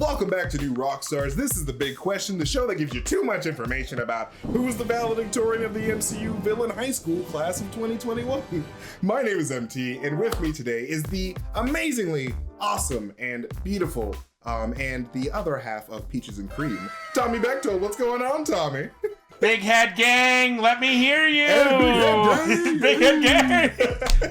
Welcome back to New Rockstars. This is The Big Question, the show that gives you too much information about who was the valedictorian of the MCU villain high school class of 2021. My name is MT, and with me today is the amazingly awesome and beautiful, and the other half of Peaches and Cream, Tommy Bechtold. What's going on, Tommy? Big Head Gang, let me hear you! Big Head Gang!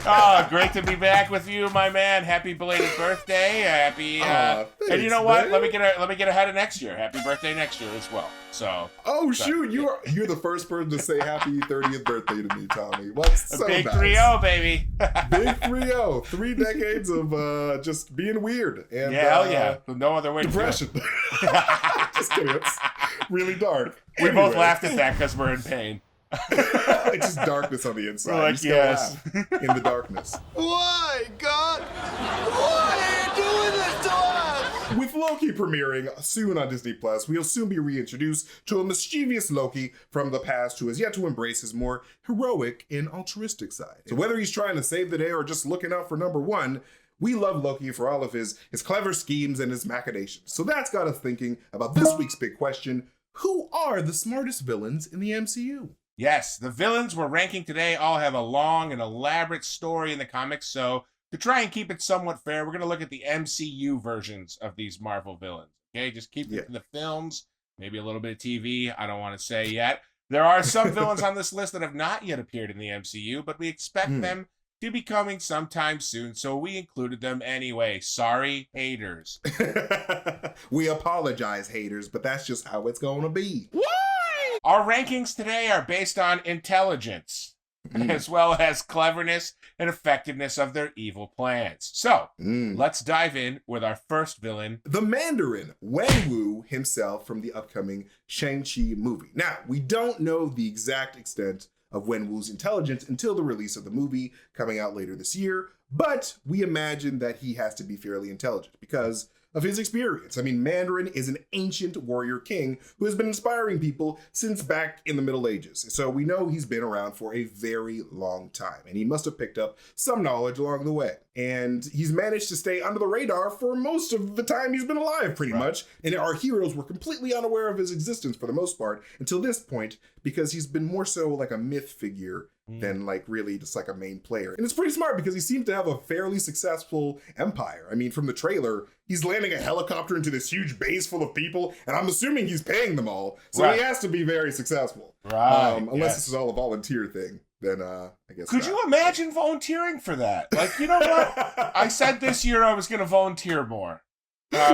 Oh, great to be back with you, my man. Happy belated birthday. Happy, thanks, and you know what? man. Let me get ahead of next year. Happy birthday next year as well. So. Oh shoot, you're the first person to say happy 30th birthday to me, Tommy. What's so big nice. 3-0, baby. Big 3-0. 3 decades of just being weird and hell yeah. No other way depression. to do it. Just kidding. It's really dark. We Anyway. both laughed at that because we're in pain. It's just darkness on the inside. We're like, You still yes. laugh in the darkness. Why, God? Why are you doing this to us? With Loki premiering soon on Disney+, we'll soon be reintroduced to a mischievous Loki from the past who has yet to embrace his more heroic and altruistic side. So whether he's trying to save the day or just looking out for number one, we love Loki for all of his clever schemes and his machinations. So that's got us thinking about this week's big question: who are the smartest villains in the MCU? Yes, the villains we're ranking today all have a long and elaborate story in the comics, so to try and keep it somewhat fair, we're going to look at the MCU versions of these Marvel villains. Okay, just keep it to the films, maybe a little bit of TV, I don't want to say yet. There are some villains on this list that have not yet appeared in the MCU, but we expect them to be coming sometime soon, so we included them anyway. Sorry, haters. We apologize, haters, but that's just how it's going to be. Our rankings today are based on intelligence, as well as cleverness and effectiveness of their evil plans. So, let's dive in with our first villain. The Mandarin, Wang himself from the upcoming Shang-Chi movie. Now, we don't know the exact extent of Wen Wu's intelligence until the release of the movie coming out later this year, but we imagine that he has to be fairly intelligent because of his experience. I mean, Mandarin is an ancient warrior king who has been inspiring people since back in the Middle Ages. So we know he's been around for a very long time, and he must have picked up some knowledge along the way. And he's managed to stay under the radar for most of the time he's been alive, pretty much. And our heroes were completely unaware of his existence for the most part until this point, because he's been more so like a myth figure than like really just like a main player. And it's pretty smart because he seemed to have a fairly successful empire. I mean, from the trailer, he's landing a helicopter into this huge base full of people, and I'm assuming he's paying them all. So he has to be very successful. Unless this is all a volunteer thing, then I guess Could you imagine volunteering for that? Like, you know what? I said this year I was going to volunteer more.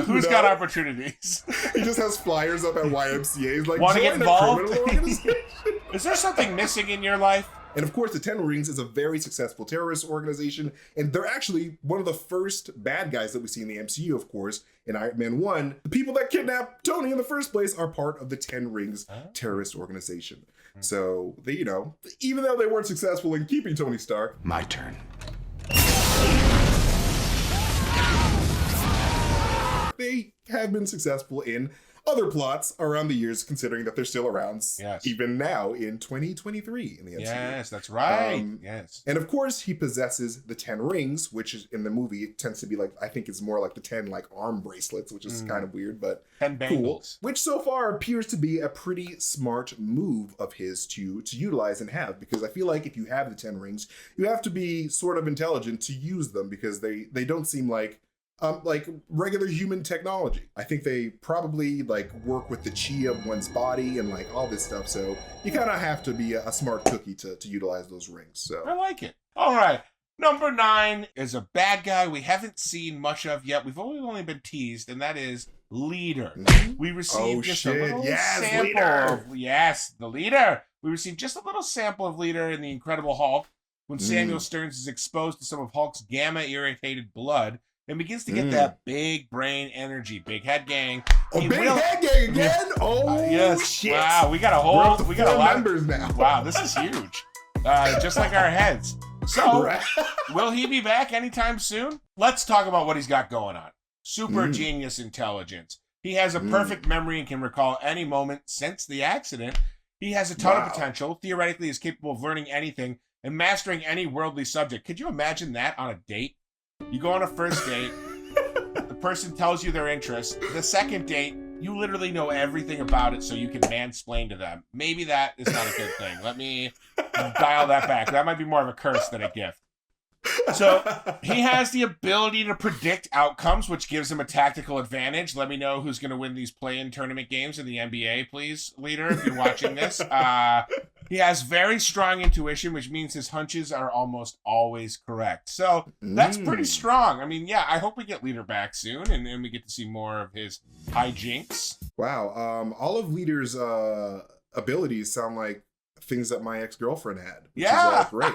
Who's got opportunities? He just has flyers up at YMCA's like, want to get involved? Is Is there something missing in your life? And of course, the Ten Rings is a very successful terrorist organization, and they're actually one of the first bad guys that we see in the MCU, of course. In Iron Man 1, the people that kidnapped Tony in the first place are part of the Ten Rings terrorist organization. So, they, you know, even though they weren't successful in keeping Tony Stark. My turn. They have been successful in other plots around the years, considering that they're still around even now in 2023 in the MCU. Yes, that's right. Yes. And of course, he possesses the 10 rings, which is in the movie, it tends to be like, I think it's more like the 10 like arm bracelets, which is kind of weird, but 10 bangles. Cool. Which so far appears to be a pretty smart move of his to utilize and have, because I feel like if you have the 10 rings, you have to be sort of intelligent to use them, because they don't seem like regular human technology. I think they probably like work with the chi of one's body and like all this stuff. So you kind of have to be a smart cookie to utilize those rings. So I like it. All right. Number 9 is a bad guy we haven't seen much of yet. We've only been teased, and that is Leader. We received a little sample of the Leader. We received just a little sample of Leader in the Incredible Hulk when Samuel Stearns is exposed to some of Hulk's gamma-irritated blood and begins to get that big brain energy. Big Head Gang. Head Gang again? Yes. Shit. Wow, we got a whole, we got a lot members now. Wow, this is huge. Just like our heads. So, will he be back anytime soon? Let's talk about what he's got going on. Super genius intelligence. He has a perfect memory and can recall any moment since the accident. He has a ton of potential. Theoretically, is capable of learning anything and mastering any worldly subject. Could you imagine that on a date? You go on a first date. The person tells you their interests. The second date, you literally know everything about it, so you can mansplain to them. Maybe that is not a good thing. Let me dial that back. That might be more of a curse than a gift. So he has the ability to predict outcomes, which gives him a tactical advantage. Let me know who's going to win these play-in tournament games in the NBA, please, leader, if you're watching this. He has very strong intuition, which means his hunches are almost always correct. So that's pretty strong. I mean, yeah, I hope we get leader back soon, and we get to see more of his hijinks. Wow. All of leader's abilities sound like things that my ex-girlfriend had, which Yeah. is great.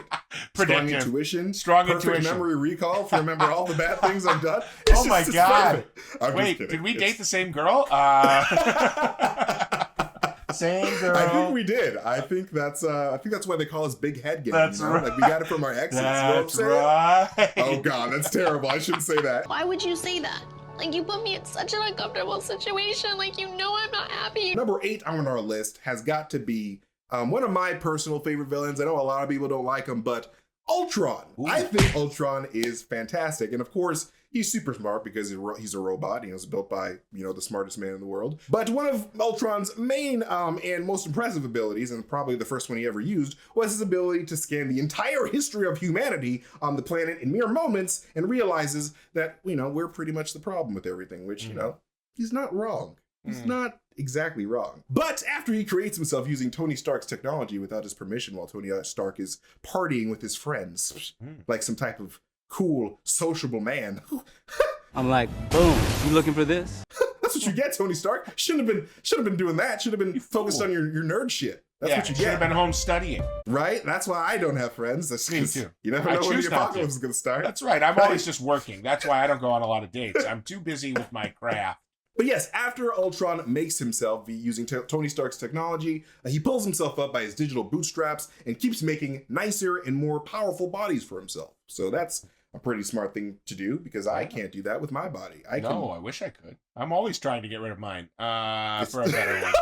Strong intuition, Strong perfect intuition. memory recall to remember all the bad things I've done. Oh my God. I'm Wait, just kidding. did we date the same girl? Same girl. I think we did. I think that's why they call us big head gang. That's right. Like we got it from our exes. That's you know what I'm saying? right. Oh God, that's terrible. I shouldn't say that. Why would you say that? Like, you put me in such an uncomfortable situation. Like, you know I'm not happy. Number 8 on our list has got to be one of my personal favorite villains. I know a lot of people don't like him, but Ultron. Ooh. I think Ultron is fantastic. And of course, he's super smart because he's a robot. He was built by, the smartest man in the world. But one of Ultron's main and most impressive abilities, and probably the first one he ever used, was his ability to scan the entire history of humanity on the planet in mere moments and realizes that, we're pretty much the problem with everything, which, he's not wrong. He's not exactly wrong. But after he creates himself using Tony Stark's technology without his permission while Tony Stark is partying with his friends, like some type of cool, sociable man. I'm like, boom, you looking for this? That's what you get, Tony Stark. Shouldn't have been doing that. Should have been focused on your nerd shit. That's what you should get. have been home studying. Right? That's why I don't have friends. That's Me too. You never I know when choose the not apocalypse is going to start. That's right. I'm always just working. That's why I don't go on a lot of dates. I'm too busy with my craft. But yes, after Ultron makes himself using Tony Stark's technology, he pulls himself up by his digital bootstraps and keeps making nicer and more powerful bodies for himself. So that's a pretty smart thing to do because I can't do that with my body. I wish I could. I'm always trying to get rid of mine for a better one.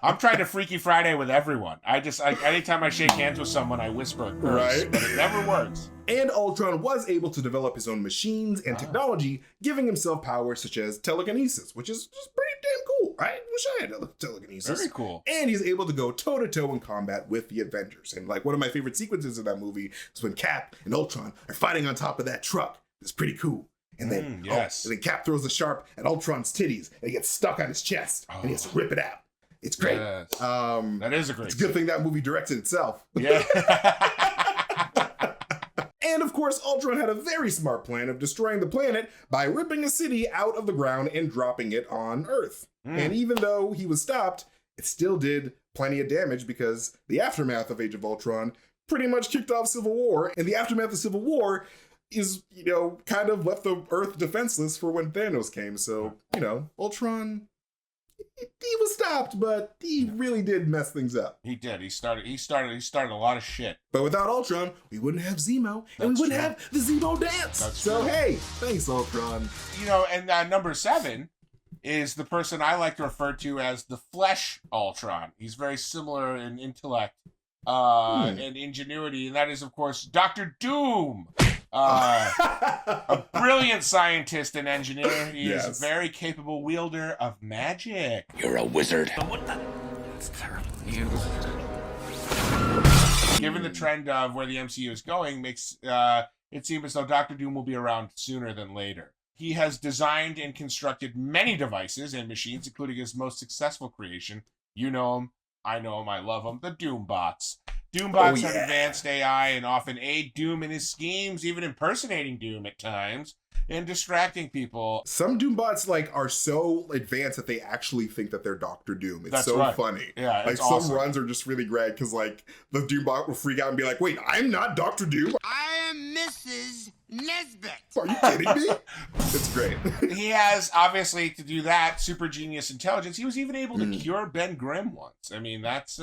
I'm trying to Freaky Friday with everyone. Anytime I shake hands with someone, I whisper a curse, Right. but it never works. And Ultron was able to develop his own machines and technology, giving himself powers such as telekinesis, which is just pretty damn cool, right? Wish I had telekinesis. Very cool. And he's able to go toe-to-toe in combat with the Avengers. And like one of my favorite sequences of that movie is when Cap and Ultron are fighting on top of that truck. It's pretty cool. And then, and then Cap throws the sharp at Ultron's titties and it gets stuck on his chest and he has to rip it out. It's great. Yes. That is a great It's a good thing that movie directed itself. Yeah. And of course, Ultron had a very smart plan of destroying the planet by ripping a city out of the ground and dropping it on Earth. And even though he was stopped, it still did plenty of damage because the aftermath of Age of Ultron pretty much kicked off Civil War. And the aftermath of Civil War is, kind of left the Earth defenseless for when Thanos came. So, Ultron, he was stopped, but he really did mess things up. He did. He started a lot of shit. But without Ultron, we wouldn't have Zemo, and we wouldn't have the Zemo dance. That's so true. Hey, thanks Ultron. And number 7 is the person I like to refer to as the Flesh Ultron. He's very similar in intellect and ingenuity, and that is, of course, Doctor Doom. A brilliant scientist and engineer. He is a very capable wielder of magic. You're a wizard. What the? That's terrible news. Given the trend of where the MCU is going, makes it seem as though Doctor Doom will be around sooner than later. He has designed and constructed many devices and machines, including his most successful creation. You know him, I know him, I love him, the Doombots. Doombots are advanced AI and often aid Doom in his schemes, even impersonating Doom at times, and distracting people. Some Doombots are so advanced that they actually think that they're Doctor Doom. It's funny. Yeah, it's some awesome. runs are just really great because the Doombot will freak out and be like, "Wait, I'm not Doctor Doom. I am Mrs. Nesbit. Are you kidding me?" It's great. He has, obviously, to do that, super genius intelligence. He was even able to cure Ben Grimm once. I mean, that's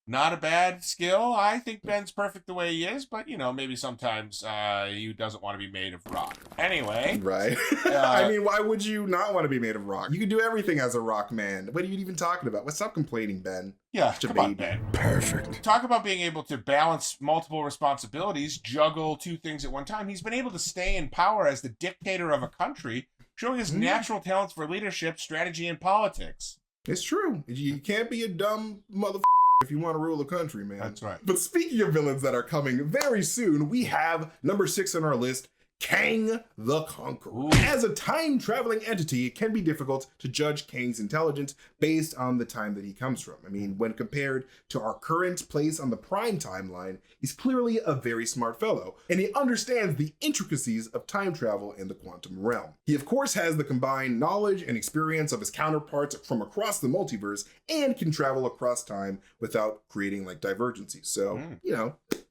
Not a bad skill. I think Ben's perfect the way he is, but, maybe sometimes he doesn't want to be made of rock. Anyway. Right. I mean, why would you not want to be made of rock? You can do everything as a rock man. What are you even talking about? Stop complaining, Ben. Yeah, come on, Ben. Perfect. Talk about being able to balance multiple responsibilities, juggle two things at one time. He's been able to stay in power as the dictator of a country, showing his natural talents for leadership, strategy, and politics. It's true. You can't be a dumb motherfucker if you want to rule the country, man. That's right. But speaking of villains that are coming very soon, we have number 6 on our list, Kang the Conqueror. Ooh. As a time-traveling entity, it can be difficult to judge Kang's intelligence based on the time that he comes from. I mean, when compared to our current place on the Prime timeline, he's clearly a very smart fellow, and he understands the intricacies of time travel in the quantum realm. He, of course, has the combined knowledge and experience of his counterparts from across the multiverse, and can travel across time without creating, divergencies. So,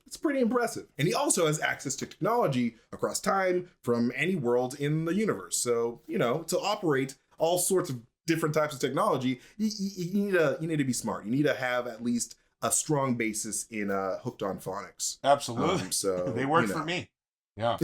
it's pretty impressive. And he also has access to technology across time from any world in the universe. So, to operate all sorts of different types of technology, you need to be smart. You need to have at least a strong basis in hooked on phonics. Absolutely. So they work for me. Yeah.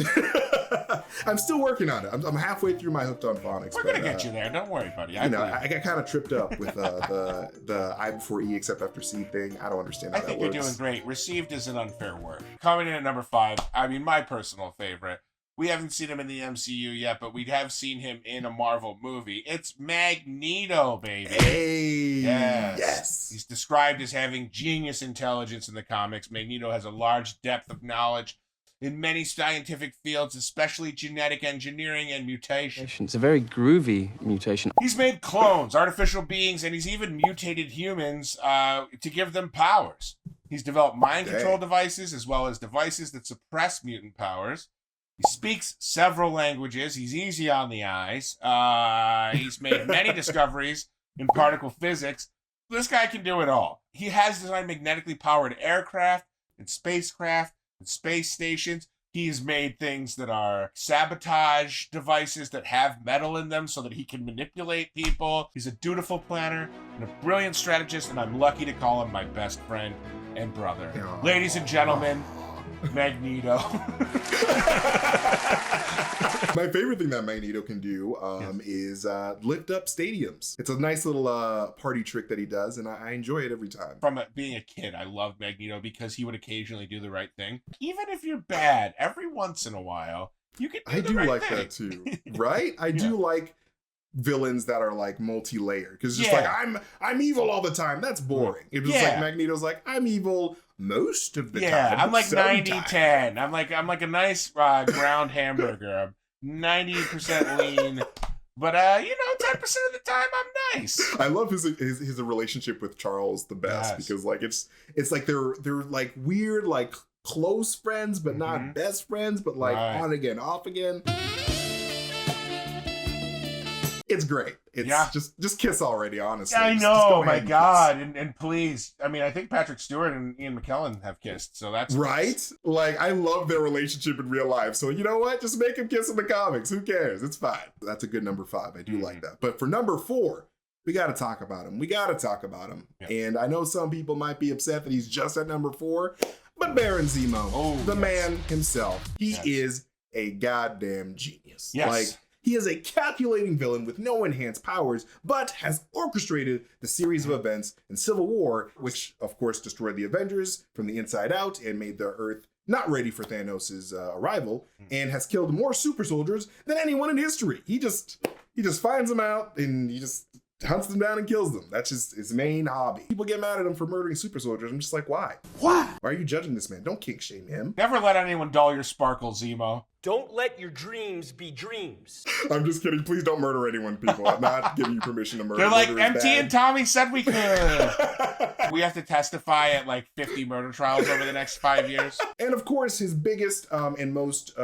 I'm still working on it. I'm halfway through my hooked on phonics. We're gonna get you there. Don't worry, buddy. I got kind of tripped up with the I before E except after C thing. I don't understand how that works. I think you're doing great. Received is an unfair word. Coming in at number 5, my personal favorite. We haven't seen him in the MCU yet, but we have seen him in a Marvel movie. It's Magneto, baby. Hey, yes. He's described as having genius intelligence in the comics. Magneto has a large depth of knowledge in many scientific fields, especially genetic engineering and mutation. It's a very groovy mutation. He's made clones, artificial beings, and he's even mutated humans to give them powers. He's developed mind control devices as well as devices that suppress mutant powers. He speaks several languages. He's easy on the eyes. He's made many discoveries in particle physics. This guy can do it all. He has designed magnetically powered aircraft and spacecraft and space stations. He's made things that are sabotage devices that have metal in them so that he can manipulate people. He's a dutiful planner and a brilliant strategist, and I'm lucky to call him my best friend and brother. Ladies and gentlemen, Magneto. My favorite thing that Magneto can do is lift up stadiums. It's a nice little party trick that he does, and I enjoy it every time. From being a kid, I loved Magneto because he would occasionally do the right thing. Even if you're bad, every once in a while, you can do the right thing. That too, right? I do like villains that are multi-layered, because just I'm evil all the time, that's boring. It was Magneto's I'm evil most of the time. I'm 90-10. I'm like a nice ground hamburger. I'm 90% lean, but 10% of the time I'm nice. I love his relationship with Charles the best, because it's they're weird close friends but not best friends, but on again, off again. It's great. It's just kiss already, honestly. I know, my God. And please, I think Patrick Stewart and Ian McKellen have kissed, so that's right. I love their relationship in real life. So you know what? Just make him kiss in the comics. Who cares? It's fine. That's a good number 5. I do like that. But for number 4, we got to talk about him. Yeah. And I know some people might be upset that he's just at number 4, but Baron Zemo, man himself, he is a goddamn genius. Yes. He is a calculating villain with no enhanced powers, but has orchestrated the series of events in Civil War, which of course destroyed the Avengers from the inside out and made the Earth not ready for Thanos' arrival, and has killed more super soldiers than anyone in history. He just finds them out and he just hunts them down and kills them. That's just his main hobby. People get mad at him for murdering super soldiers. I'm just why? Why are you judging this man? Don't kink shame him. Never let anyone dull your sparkle, Zemo. Don't let your dreams be dreams. I'm just kidding. Please don't murder anyone, people. I'm not giving you permission to murder. They're like, MT and Tommy said we could. We have to testify at 50 murder trials over the next 5 years. And of course, his biggest and most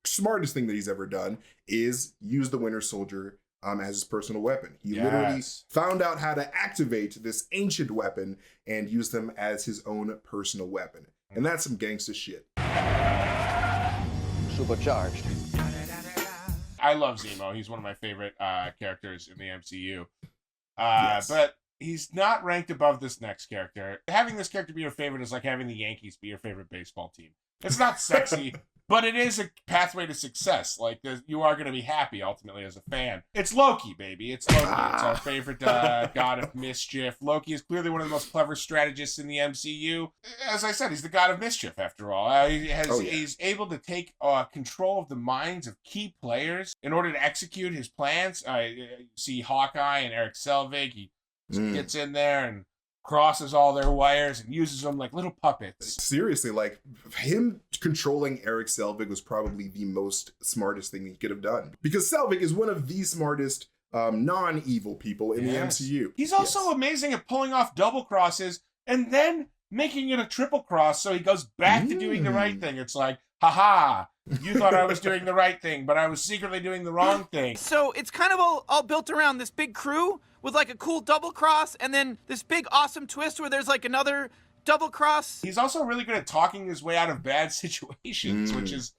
smartest thing that he's ever done is use the Winter Soldier as his personal weapon. He literally found out how to activate this ancient weapon and use them as his own personal weapon. And that's some gangsta shit. Supercharged. I love Zemo. He's one of my favorite characters in the MCU. But he's not ranked above this next character. Having this character be your favorite is like having the Yankees be your favorite baseball team. It's not sexy, but it is a pathway to success. Like, you are going to be happy ultimately as a fan. It's Loki, baby. It's Loki. It's our favorite God of Mischief. Loki is clearly one of the most clever strategists in the MCU. As I said, he's the God of Mischief, after all. He's able to take control of the minds of key players in order to execute his plans. You see Hawkeye and Erik Selvig. He gets in there and crosses all their wires and uses them like little puppets. Seriously, like, him controlling Erik Selvig was probably the most smartest thing he could have done. Because Selvig is one of the smartest non-evil people in the MCU. He's also amazing at pulling off double crosses and then making it a triple cross so he goes back to doing the right thing. It's like, haha, you thought I was doing the right thing, but I was secretly doing the wrong thing. So it's kind of all built around this big crew with like a cool double cross and then this big awesome twist where there's like another double cross. He's also really good at talking his way out of bad situations, which is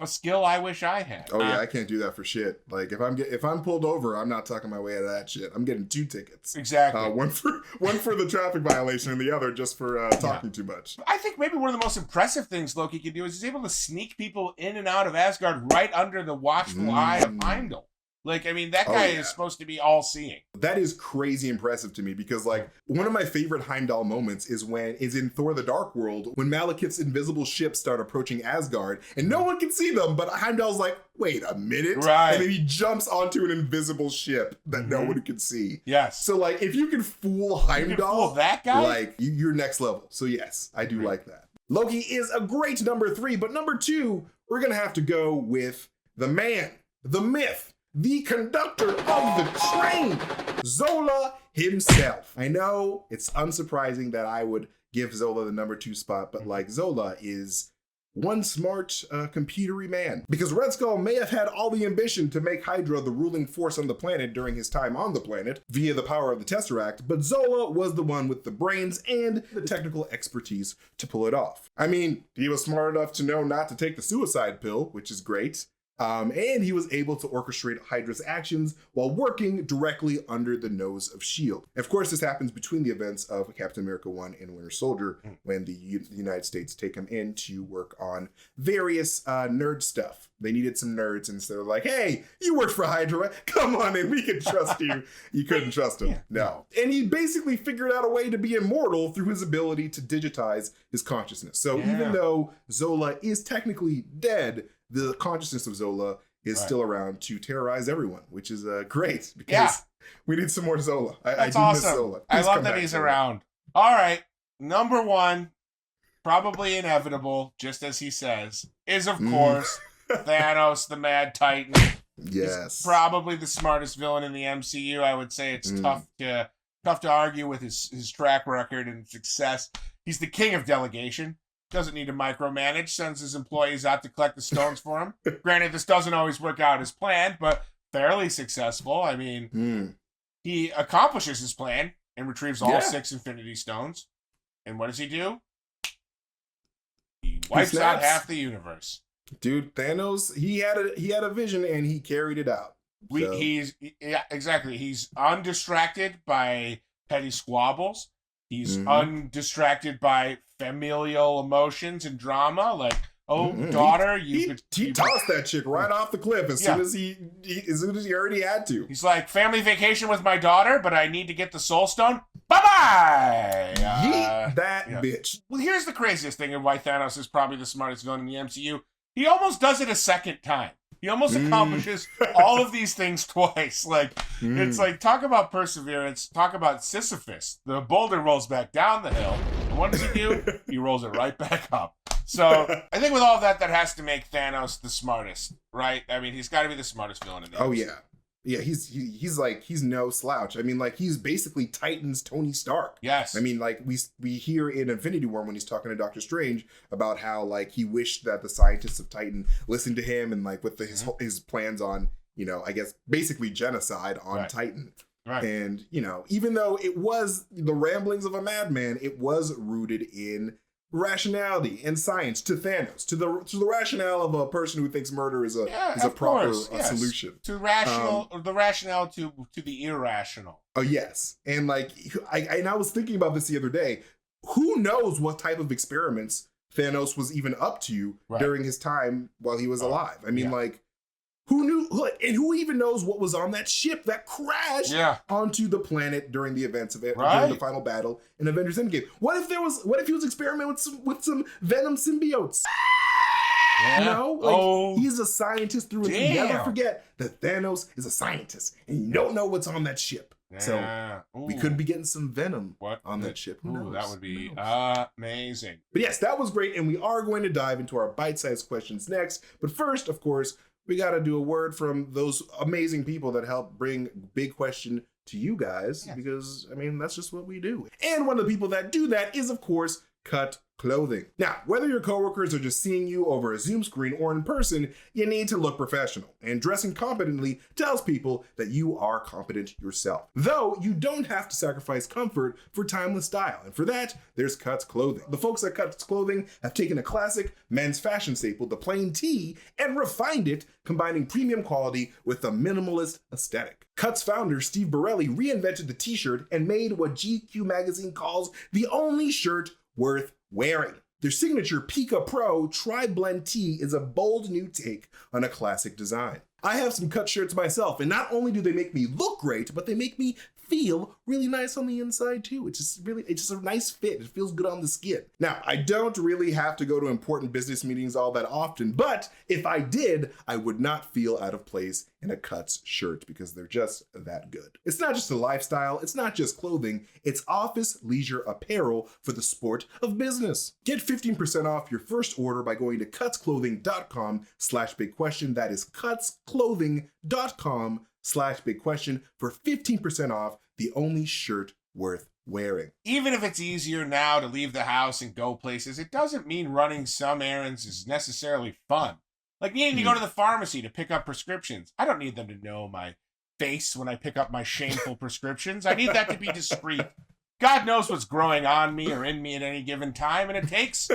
a skill I wish I had. Oh yeah, I can't do that for shit. Like, if I'm pulled over, I'm not talking my way out of that shit. I'm getting 2 tickets. Exactly. One for the traffic violation and the other just for talking too much. I think maybe one of the most impressive things Loki can do is he's able to sneak people in and out of Asgard right under the watchful eye of Heimdall. Like, I mean, that guy is supposed to be all-seeing. That is crazy impressive to me because, like, one of my favorite Heimdall moments is in Thor the Dark World when Malekith's invisible ships start approaching Asgard and no one can see them, but Heimdall's like, wait a minute. Right. And then he jumps onto an invisible ship that no one can see. Yes. So, like, if you can fool Heimdall, fool that guy? like, you're next level. So, yes, I do like that. Loki is a great number 3, but number 2, we're going to have to go with the man, the myth, the conductor of the train, Zola himself. I know it's unsurprising that I would give Zola the number 2 spot, but like, Zola is one smart, computery man. Because Red Skull may have had all the ambition to make Hydra the ruling force on the planet during his time on the planet via the power of the Tesseract, but Zola was the one with the brains and the technical expertise to pull it off. I mean, he was smart enough to know not to take the suicide pill, which is great. And he was able to orchestrate Hydra's actions while working directly under the nose of S.H.I.E.L.D. Of course, this happens between the events of Captain America 1 and Winter Soldier when the United States take him in to work on various nerd stuff. They needed some nerds, and so they're like, hey, you worked for Hydra. Come on in, we can trust you. You couldn't trust him. No. And he basically figured out a way to be immortal through his ability to digitize his consciousness. So even though Zola is technically dead, the consciousness of Zola is still around to terrorize everyone, which is great because we need some more Zola. I do awesome. miss Zola. I love that he's around. All right, number 1, probably inevitable, just as he says, is of course Thanos, the Mad Titan. Yes, he's probably the smartest villain in the MCU. I would say it's tough to argue with his track record and success. He's the king of delegation. Doesn't need to micromanage, sends his employees out to collect the stones for him. Granted, this doesn't always work out as planned, but fairly successful. I mean, he accomplishes his plan and retrieves all 6 Infinity Stones. And what does he do? He wipes out half the universe. Dude, Thanos, he had a vision and he carried it out. Exactly. He's undistracted by petty squabbles. He's undistracted by familial emotions and drama, like, daughter, he tossed that chick right off the cliff as soon as he already had to. He's like, family vacation with my daughter, but I need to get the Soul Stone. Bye-bye! Yeet that bitch. Well, here's the craziest thing and why Thanos is probably the smartest villain in the MCU. He almost does it a second time. He almost accomplishes all of these things twice. Like, it's like, talk about perseverance, talk about Sisyphus. The boulder rolls back down the hill, and what does he do? He rolls it right back up. So, I think with all of that, that has to make Thanos the smartest, right? I mean, he's got to be the smartest villain in the MCU. Yeah, he's no slouch. I mean, like, he's basically Titan's Tony Stark. Yes. I mean, like, we hear in Infinity War when he's talking to Doctor Strange about how, like, he wished that the scientists of Titan listened to him and, like, with his plans on, you know, I guess basically genocide on Titan. Right. And, you know, even though it was the ramblings of a madman, it was rooted in rationality and science to Thanos, to the rationale of a person who thinks murder is a proper solution. To rational, the rationale to the irrational. Oh yes, and like I was thinking about this the other day. Who knows what type of experiments Thanos was even up to during his time while he was alive? I mean, like, who knew? And who even knows what was on that ship that crashed onto the planet during the events of it, during the final battle in Avengers Endgame? What if he was experimenting with some Venom symbiotes? Yeah. You know, like, he's a scientist through and through. Never forget that Thanos is a scientist, and you don't know what's on that ship. So we could be getting some Venom on that ship. Who knows? That would be amazing. But yes, that was great, and we are going to dive into our bite-sized questions next. But first, of course, we got to do a word from those amazing people that help bring Big Question to you guys, because, I mean, that's just what we do. And one of the people that do that is, of course, Cut Clothing. Now, whether your coworkers are just seeing you over a Zoom screen or in person, you need to look professional, and dressing competently tells people that you are competent yourself. Though, you don't have to sacrifice comfort for timeless style, and for that, there's Cut's Clothing. The folks at Cut's Clothing have taken a classic men's fashion staple, the plain tee, and refined it, combining premium quality with a minimalist aesthetic. Cut's founder, Steve Borelli, reinvented the t-shirt and made what GQ magazine calls the only shirt worth wearing. Their signature Pika Pro Tri-Blend tee is a bold new take on a classic design. I have some Cut shirts myself, and not only do they make me look great, but they make me feel really nice on the inside too. It's just a nice fit. It feels good on the skin. Now, I don't really have to go to important business meetings all that often, but if I did, I would not feel out of place in a Cut's shirt because they're just that good. It's not just a lifestyle, it's not just clothing, it's office leisure apparel for the sport of business. Get 15% off your first order by going to cutsclothing.com/bigquestion. That is cutsclothing.com/bigquestion for 15% off the only shirt worth wearing. Even if it's easier now to leave the house and go places, it doesn't mean running some errands is necessarily fun. Like needing to go to the pharmacy to pick up prescriptions. I don't need them to know my face when I pick up my shameful prescriptions. I need that to be discreet. God knows what's growing on me or in me at any given time, and it takes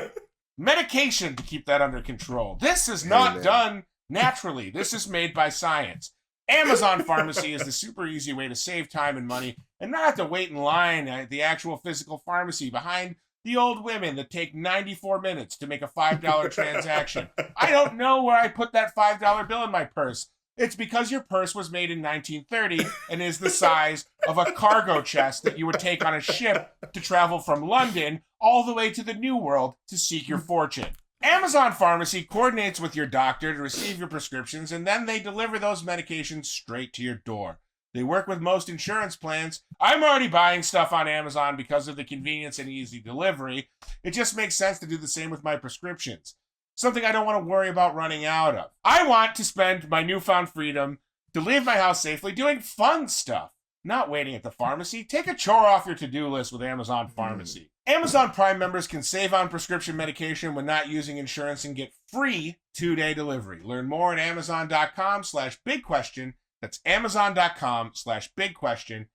medication to keep that under control. This is not done naturally. This is made by science. Amazon Pharmacy is the super easy way to save time and money and not have to wait in line at the actual physical pharmacy behind the old women that take 94 minutes to make a $5 transaction. I don't know where I put that $5 bill in my purse. It's because your purse was made in 1930 and is the size of a cargo chest that you would take on a ship to travel from London all the way to the New World to seek your fortune. Amazon Pharmacy coordinates with your doctor to receive your prescriptions, and then they deliver those medications straight to your door. They work with most insurance plans. I'm already buying stuff on Amazon because of the convenience and easy delivery. It just makes sense to do the same with my prescriptions. Something I don't want to worry about running out of. I want to spend my newfound freedom to leave my house safely doing fun stuff, not waiting at the pharmacy. Take a chore off your to-do list with Amazon Pharmacy. Amazon Prime members can save on prescription medication when not using insurance and get free 2-day delivery. Learn more at amazon.com/bigquestion. That's amazon.com/bigquestion.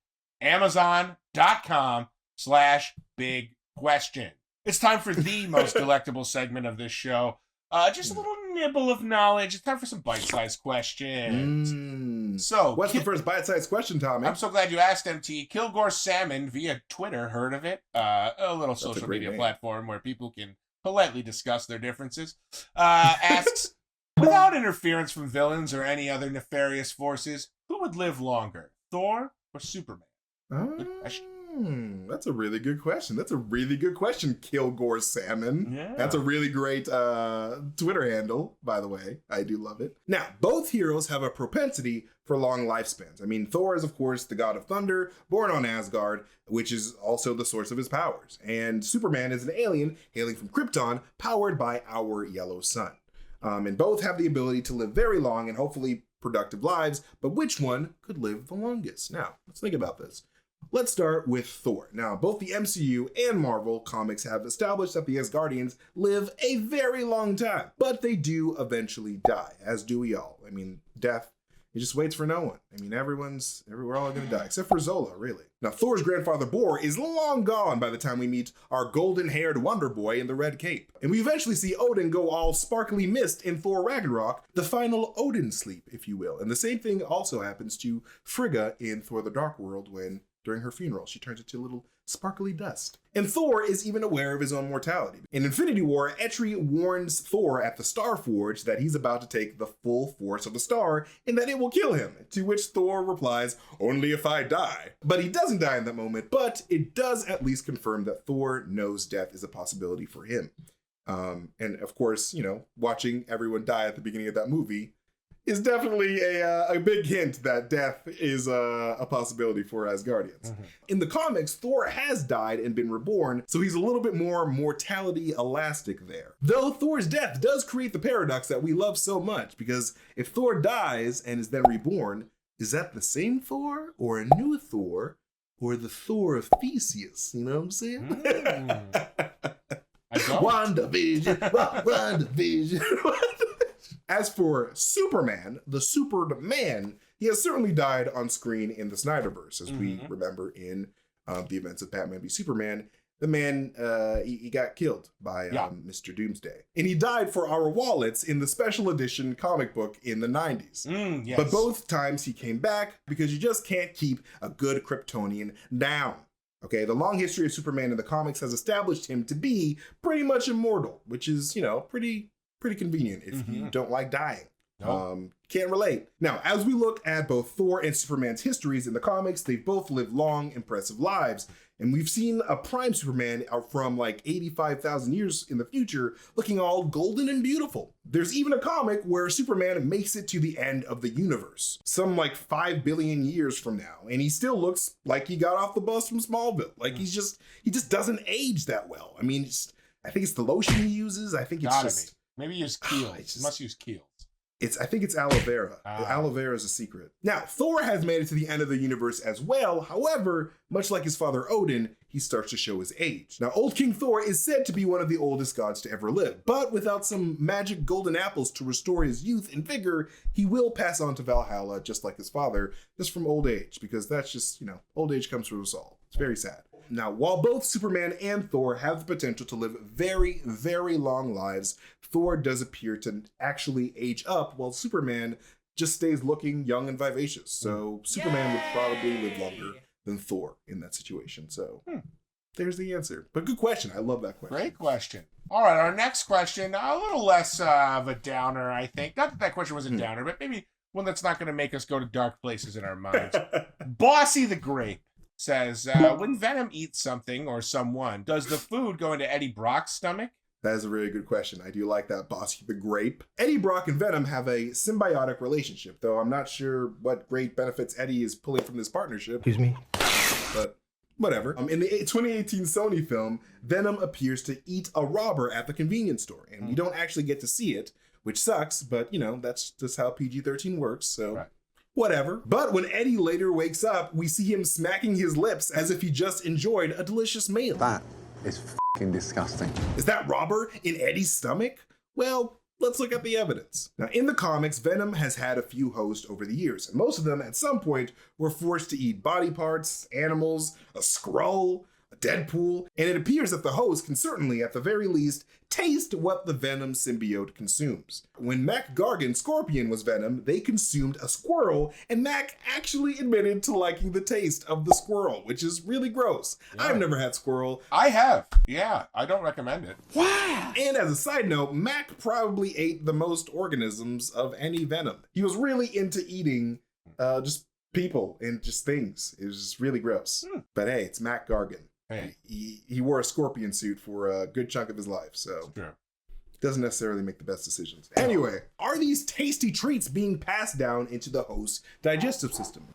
Amazon.com/bigquestion. It's time for the most delectable segment of this show. Just a little nibble of knowledge. It's time for some bite-sized questions. So, what's the first bite-sized question, Tommy? I'm so glad you asked, MT. Kilgore Salmon via Twitter, heard of it? A little social media platform where people can politely discuss their differences. Asks, without interference from villains or any other nefarious forces, who would live longer, Thor or Superman? That's a really good question. That's a really good question, Kilgore Salmon. Yeah. That's a really great Twitter handle, by the way. I do love it. Now, both heroes have a propensity for long lifespans. I mean, Thor is, of course, the god of thunder, born on Asgard, which is also the source of his powers. And Superman is an alien hailing from Krypton, powered by our yellow sun. And both have the ability to live very long and hopefully productive lives, but which one could live the longest? Now, let's think about this. Let's start with Thor. Now, both the MCU and Marvel comics have established that the Asgardians live a very long time, but they do eventually die, as do we all. I mean, death He just waits for no one. I mean, we're all gonna die, except for Zola, really. Now, Thor's grandfather Bor is long gone by the time we meet our golden-haired Wonder Boy in the red cape. And we eventually see Odin go all sparkly mist in Thor Ragnarok, the final Odin sleep, if you will. And the same thing also happens to Frigga in Thor the Dark World when, during her funeral, she turns into a little sparkly dust. And Thor is even aware of his own mortality. In Infinity War, Eitri warns Thor at the Star Forge that he's about to take the full force of the star and that it will kill him, to which Thor replies, "Only if I die." But he doesn't die in that moment, but it does at least confirm that Thor knows death is a possibility for him. And of course, watching everyone die at the beginning of that movie is definitely a big hint that death is a possibility for Asgardians. Mm-hmm. In the comics, Thor has died and been reborn, so he's a little bit more mortality elastic there. Though Thor's death does create the paradox that we love so much, because if Thor dies and is then reborn, is that the same Thor or a new Thor or the Thor of Theseus? You know what I'm saying? WandaVision, WandaVision. As for Superman, the Supered Man, he has certainly died on screen in the Snyderverse, as we remember in the events of Batman v Superman. The man, he got killed by Mr. Doomsday. And he died for our wallets in the special edition comic book in the 90s. Yes. But both times he came back because you just can't keep a good Kryptonian down. Okay, the long history of Superman in the comics has established him to be pretty much immortal, which is, pretty convenient if you don't like dying. Nope. Can't relate. Now, as we look at both Thor and Superman's histories in the comics, they've both lived long, impressive lives. And we've seen a prime Superman from like 85,000 years in the future looking all golden and beautiful. There's even a comic where Superman makes it to the end of the universe, some like 5 billion years from now. And he still looks like he got off the bus from Smallville. Like he just doesn't age that well. I mean, I think it's the lotion he uses. I think it's Maybe use Kiehl's. Must use Kiehl's. I think it's aloe vera. Aloe vera is a secret. Now, Thor has made it to the end of the universe as well. However, much like his father Odin, he starts to show his age. Now, Old King Thor is said to be one of the oldest gods to ever live, but without some magic golden apples to restore his youth and vigor, he will pass on to Valhalla just like his father, just from old age, because that's just, old age comes for us all. It's very sad. Now, while both Superman and Thor have the potential to live very, very long lives, Thor does appear to actually age up, while Superman just stays looking young and vivacious. So Superman would probably live longer than Thor in that situation. So there's the answer. But good question. I love that question. Great question. All right, our next question, a little less of a downer, I think. Not that question was a downer, but maybe one that's not going to make us go to dark places in our minds. Bossy the Grape says, when Venom eats something or someone, does the food go into Eddie Brock's stomach? That is a really good question. I do like that, Bossy the Grape. Eddie Brock and Venom have a symbiotic relationship, though I'm not sure what great benefits Eddie is pulling from this partnership. Excuse me? But whatever. In the 2018 Sony film, Venom appears to eat a robber at the convenience store, and we don't actually get to see it, which sucks, but that's just how PG-13 works, so... Right. Whatever. But when Eddie later wakes up, we see him smacking his lips as if he just enjoyed a delicious meal. That is f***ing disgusting. Is that robber in Eddie's stomach? Well, let's look at the evidence. Now, in the comics, Venom has had a few hosts over the years, and most of them at some point were forced to eat body parts, animals, a Skrull, a Deadpool, and it appears that the host can certainly, at the very least, taste what the Venom symbiote consumes. When Mac Gargan Scorpion was Venom, they consumed a squirrel, and Mac actually admitted to liking the taste of the squirrel, which is really gross. Yeah. I've never had squirrel. I have. Yeah, I don't recommend it. Wow! And as a side note, Mac probably ate the most organisms of any Venom. He was really into eating just people and just things. It was just really gross. But hey, it's Mac Gargan. Hey. He wore a scorpion suit for a good chunk of his life, so doesn't necessarily make the best decisions. Anyway, are these tasty treats being passed down into the host's digestive system?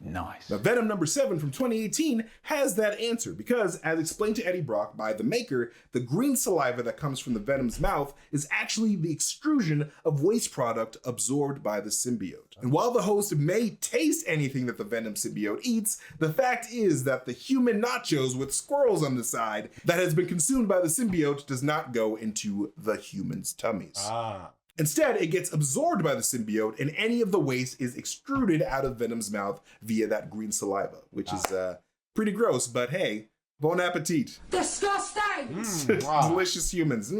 Nice. Now, Venom number 7 from 2018 has that answer because, as explained to Eddie Brock by the maker, the green saliva that comes from the Venom's mouth is actually the extrusion of waste product absorbed by the symbiote. And while the host may taste anything that the Venom symbiote eats, the fact is that the human nachos with squirrels on the side that has been consumed by the symbiote does not go into the human's tummies. Instead, it gets absorbed by the symbiote, and any of the waste is extruded out of Venom's mouth via that green saliva, which is pretty gross, but hey, bon appetit. Disgusting! Delicious humans.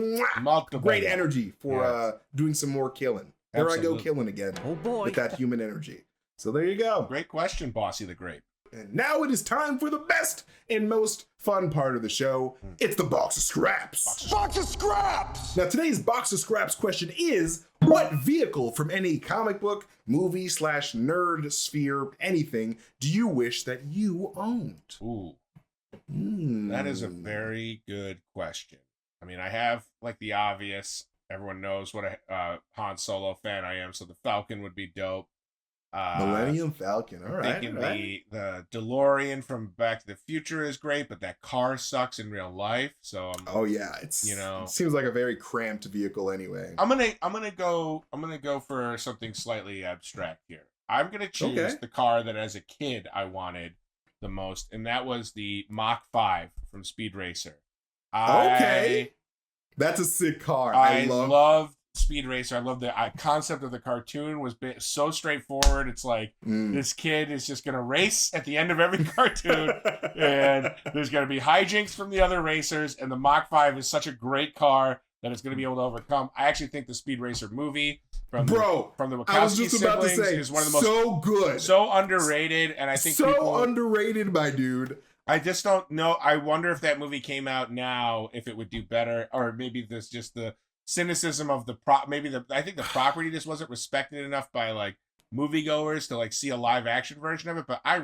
Great energy for doing some more killing. There I go killing again with that human energy. So there you go. Great question, Bossy the Grape. And now it is time for the best and most fun part of the show. It's the Box of Scraps. Box of scraps! Now today's Box of Scraps question is, what vehicle from any comic book, movie / nerd sphere, anything, do you wish that you owned? Ooh. That is a very good question. I mean, I have like the obvious. Everyone knows what a Han Solo fan I am, so the Falcon would be dope. Millennium Falcon, all right. Thinking the DeLorean from Back to the Future is great, but that car sucks in real life. So it seems like a very cramped vehicle anyway. I'm gonna go for something slightly abstract here. I'm gonna choose the car that as a kid I wanted the most, and that was the Mach 5 from Speed Racer. That's a sick car. I love Speed Racer. I love the concept of the cartoon was so straightforward. It's like this kid is just gonna race at the end of every cartoon, and there's gonna be hijinks from the other racers. And the Mach 5 is such a great car that it's gonna be able to overcome. I actually think the Speed Racer movie from the Wachowski siblings is one of the most good, so underrated, and I think underrated, my dude. I just don't know. I wonder if that movie came out now, if it would do better, or maybe this just the cynicism of the I think the property just wasn't respected enough by like moviegoers to like see a live action version of it. But I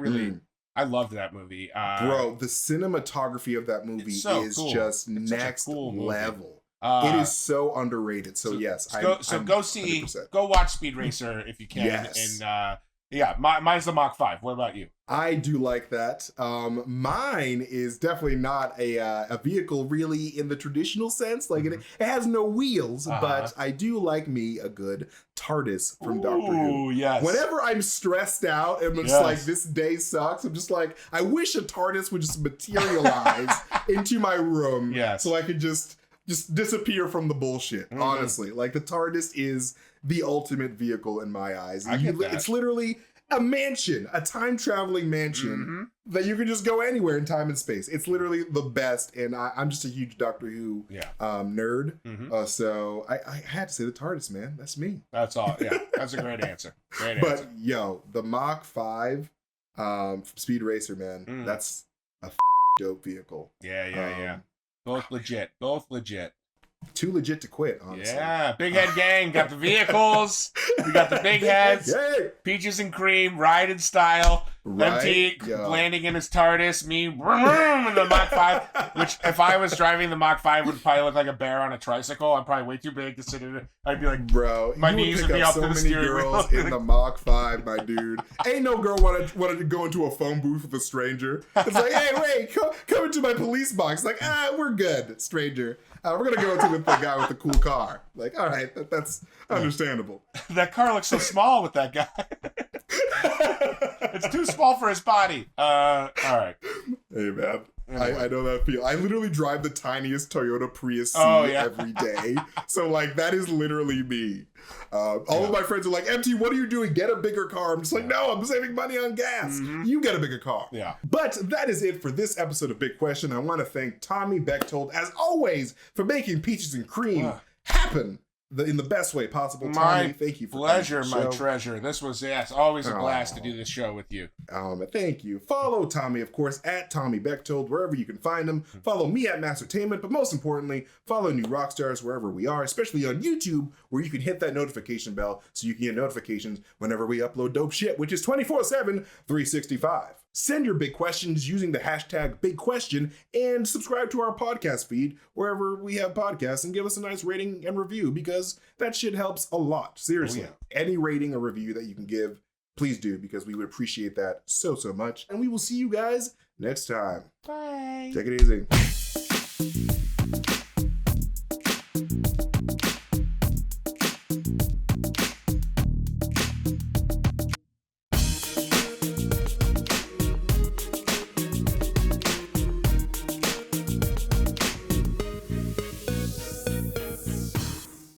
loved that movie. Bro, the cinematography of that movie is just next level. It is so underrated. So yes, go watch Speed Racer if you can. Yes. And mine's the Mach 5. What about you? I do like that. Mine is definitely not a vehicle really in the traditional sense. Like it has no wheels, but I do like me a good TARDIS from Doctor Who. Yes. Whenever I'm stressed out and I'm just like, this day sucks, I'm just like, I wish a TARDIS would just materialize into my room so I could just disappear from the bullshit. Honestly, like the TARDIS is the ultimate vehicle in my eyes. It's literally a mansion, a time-traveling mansion that you can just go anywhere in time and space. It's literally the best, and I'm just a huge Doctor Who nerd. So I had to say the TARDIS, man. That's me. That's all. Yeah, that's a great answer. But yo, the Mach 5 from Speed Racer, man, that's a dope vehicle. Yeah. Both legit. Too legit to quit, honestly. Yeah, Big Head Gang got the vehicles. We got the big heads. Peaches and cream, ride in style. MT landing in his TARDIS. Me in the Mach 5. Which, if I was driving the Mach 5, would probably look like a bear on a tricycle. I'm probably way too big to sit in it. I'd be like, bro, my knees would be up to the steering wheel. In the Mach 5, my dude. Ain't no girl wanted to go into a phone booth with a stranger. It's like, hey, wait, come into my police box. Like, we're good, stranger. We're gonna go into the guy with the cool car. Like, all right, that's understandable. That car looks so small with that guy. It's too small for his body. All right. Hey, man. I know that feel. I literally drive the tiniest Toyota Prius C every day. So, like, that is literally me. All of my friends are like, MT, what are you doing? Get a bigger car. I'm just like, no, I'm saving money on gas. You get a bigger car. Yeah. But that is it for this episode of Big Question. I want to thank Tommy Bechtold, as always, for making Peaches and Cream happen in the best way possible. Tommy, thank you for pleasure, my treasure. This was always a blast to do this show with you. Thank you. Follow Tommy, of course, at Tommy Bechtold, wherever you can find him. Follow me at MasterTainment, but most importantly, follow New Rockstars wherever we are, especially on YouTube, where you can hit that notification bell so you can get notifications whenever we upload dope shit, which is 24/7, 365. Send your big questions using the hashtag BigQuestion and subscribe to our podcast feed wherever we have podcasts and give us a nice rating and review because that shit helps a lot. Seriously, any rating or review that you can give, please do because we would appreciate that so much. And we will see you guys next time. Bye. Take it easy.